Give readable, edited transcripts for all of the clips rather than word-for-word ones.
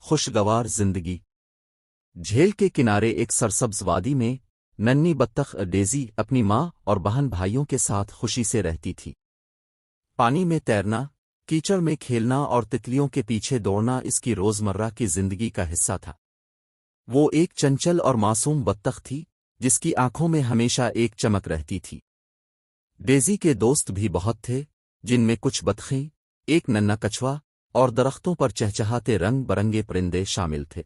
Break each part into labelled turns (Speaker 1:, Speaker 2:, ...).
Speaker 1: خوشگوار زندگی۔ جھیل کے کنارے ایک سرسبز وادی میں ننھی بطخ ڈیزی اپنی ماں اور بہن بھائیوں کے ساتھ خوشی سے رہتی تھی۔ پانی میں تیرنا، کیچڑ میں کھیلنا اور تتلیوں کے پیچھے دوڑنا اس کی روزمرہ کی زندگی کا حصہ تھا۔ وہ ایک چنچل اور معصوم بطخ تھی جس کی آنکھوں میں ہمیشہ ایک چمک رہتی تھی۔ ڈیزی کے دوست بھی بہت تھے، جن میں کچھ بطخیں، ایک ننھا کچھوا اور درختوں پر چہچہاتے رنگ برنگے پرندے شامل تھے۔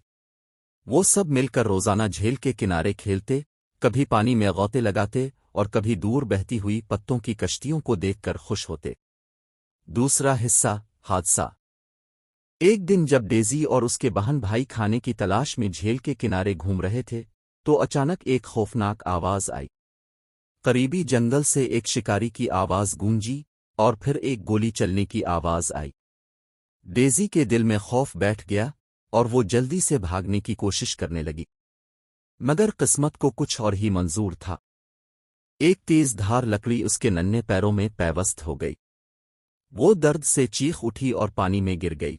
Speaker 1: وہ سب مل کر روزانہ جھیل کے کنارے کھیلتے، کبھی پانی میں غوطے لگاتے اور کبھی دور بہتی ہوئی پتوں کی کشتیوں کو دیکھ کر خوش ہوتے۔ دوسرا حصہ، حادثہ۔ ایک دن جب ڈیزی اور اس کے بہن بھائی کھانے کی تلاش میں جھیل کے کنارے گھوم رہے تھے تو اچانک ایک خوفناک آواز آئی۔ قریبی جنگل سے ایک شکاری کی آواز گونجی اور پھر ایک گولی چلنے کی آواز آئی۔ ڈیزی کے دل میں خوف بیٹھ گیا اور وہ جلدی سے بھاگنے کی کوشش کرنے لگی، مگر قسمت کو کچھ اور ہی منظور تھا۔ ایک تیز دھار لکڑی اس کے ننھے پیروں میں پیوست ہو گئی۔ وہ درد سے چیخ اٹھی اور پانی میں گر گئی۔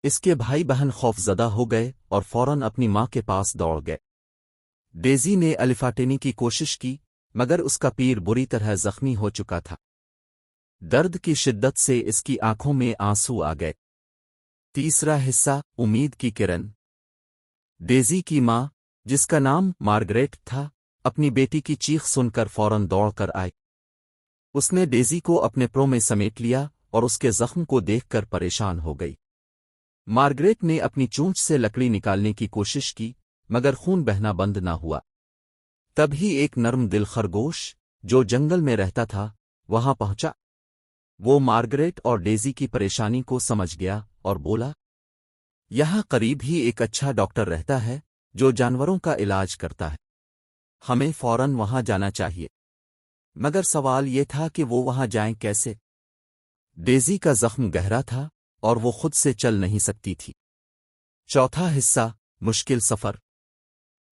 Speaker 1: اس کے بھائی بہن خوف زدہ ہو گئے اور فوراً اپنی ماں کے پاس دوڑ گئے۔ ڈیزی نے الفاٹنے کی کوشش کی، مگر اس کا پیر بری طرح زخمی ہو چکا تھا۔ درد کی شدت سے اس کی آنکھوں میں آنسو آ گئے۔ تیسرا حصہ، امید کی کرن۔ ڈیزی کی ماں، جس کا نام مارگریٹ تھا، اپنی بیٹی کی چیخ سن کر فوراً دوڑ کر آئی۔ اس نے ڈیزی کو اپنے پروں میں سمیٹ لیا اور اس کے زخم کو دیکھ کر پریشان ہو گئی۔ مارگریٹ نے اپنی چونچ سے لکڑی نکالنے کی کوشش کی، مگر خون بہنا بند نہ ہوا۔ تب ہی ایک نرم دل خرگوش، جو جنگل میں رہتا تھا، وہاں پہنچا۔ وہ مارگریٹ اور ڈیزی کی پریشانی کو سمجھ گیا اور بولا، یہاں قریب ہی ایک اچھا ڈاکٹر رہتا ہے جو جانوروں کا علاج کرتا ہے۔ ہمیں فوراً وہاں جانا چاہیے۔ مگر سوال یہ تھا کہ وہ وہاں جائیں کیسے؟ ڈیزی کا زخم گہرا تھا اور وہ خود سے چل نہیں سکتی تھی۔ چوتھا حصہ، مشکل سفر۔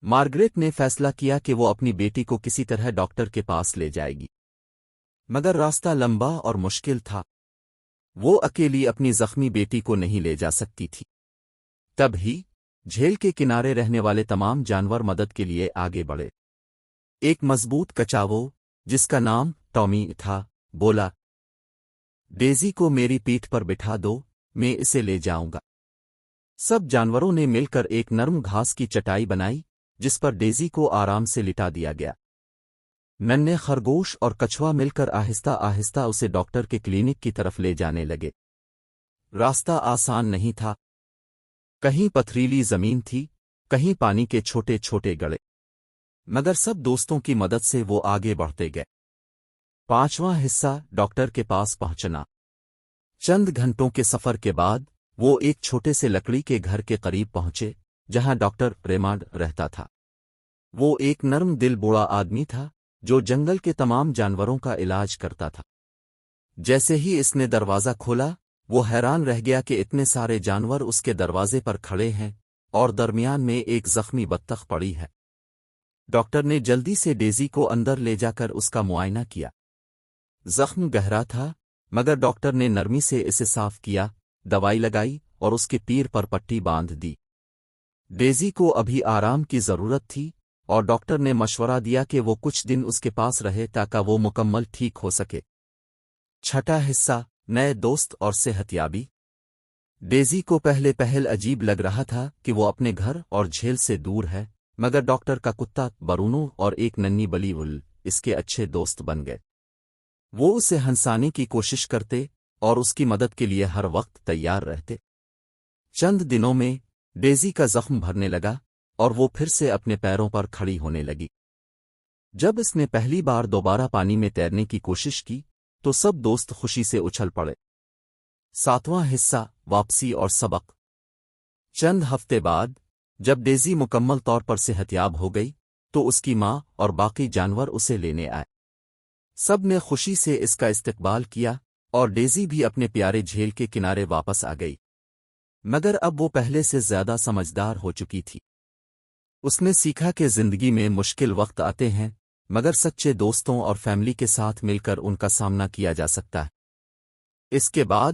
Speaker 1: مارگریٹ نے فیصلہ کیا کہ وہ اپنی بیٹی کو کسی طرح ڈاکٹر کے پاس لے جائے گی، مگر راستہ لمبا اور مشکل تھا۔ وہ اکیلی اپنی زخمی بیٹی کو نہیں لے جا سکتی تھی۔ تب ہی جھیل کے کنارے رہنے والے تمام جانور مدد کے لیے آگے بڑھے۔ ایک مضبوط کچاوو، جس کا نام ٹامی تھا، بولا، ڈیزی کو میری پیٹھ پر بٹھا دو، میں اسے لے جاؤں گا۔ سب جانوروں نے مل کر ایک نرم گھاس کی چٹائی بنائی جس پر ڈیزی کو آرام سے لٹا دیا گیا۔ ننھے خرگوش اور کچھوا مل کر آہستہ آہستہ اسے ڈاکٹر کے کلینک کی طرف لے جانے لگے۔ راستہ آسان نہیں تھا، کہیں پتھریلی زمین تھی، کہیں پانی کے چھوٹے چھوٹے گڑھے، مگر سب دوستوں کی مدد سے وہ آگے بڑھتے گئے۔ پانچواں حصہ، ڈاکٹر کے پاس پہنچنا۔ چند گھنٹوں کے سفر کے بعد وہ ایک چھوٹے سے لکڑی کے گھر کے قریب پہنچے جہاں ڈاکٹر ریمانڈ رہتا تھا۔ وہ ایک نرم دل بوڑھا آدمی تھا جو جنگل کے تمام جانوروں کا علاج کرتا تھا۔ جیسے ہی اس نے دروازہ کھولا، وہ حیران رہ گیا کہ اتنے سارے جانور اس کے دروازے پر کھڑے ہیں اور درمیان میں ایک زخمی بطخ پڑی ہے۔ ڈاکٹر نے جلدی سے ڈیزی کو اندر لے جا کر اس کا معائنہ کیا۔ زخم گہرا تھا، مگر ڈاکٹر نے نرمی سے اسے صاف کیا، دوائی لگائی اور اس کے پیر پر پٹی باندھ دی۔ ڈیزی کو ابھی آرام کی ضرورت تھی اور ڈاکٹر نے مشورہ دیا کہ وہ کچھ دن اس کے پاس رہے تاکہ وہ مکمل ٹھیک ہو سکے۔ چھٹا حصہ، نئے دوست اور صحت یابی۔ ڈیزی کو پہل عجیب لگ رہا تھا کہ وہ اپنے گھر اور جھیل سے دور ہے، مگر ڈاکٹر کا کتا برونو اور ایک ننھی بلی ول اس کے اچھے دوست بن گئے۔ وہ اسے ہنسانے کی کوشش کرتے اور اس کی مدد کے لیے ہر وقت تیار رہتے۔ چند دنوں میں ڈیزی کا زخم بھرنے لگا اور وہ پھر سے اپنے پیروں پر کھڑی ہونے لگی۔ جب اس نے پہلی بار دوبارہ پانی میں تیرنے کی کوشش کی تو سب دوست خوشی سے اچھل پڑے۔ ساتواں حصہ، واپسی اور سبق۔ چند ہفتے بعد جب ڈیزی مکمل طور پر صحتیاب ہو گئی تو اس کی ماں اور باقی جانور اسے لینے آئے۔ سب نے خوشی سے اس کا استقبال کیا اور ڈیزی بھی اپنے پیارے جھیل کے کنارے واپس آ گئی، مگر اب وہ پہلے سے زیادہ سمجھدار ہو چکی تھی۔ اس نے سیکھا کہ زندگی میں مشکل وقت آتے ہیں، مگر سچے دوستوں اور فیملی کے ساتھ مل کر ان کا سامنا کیا جا سکتا ہے۔ اس کے بعد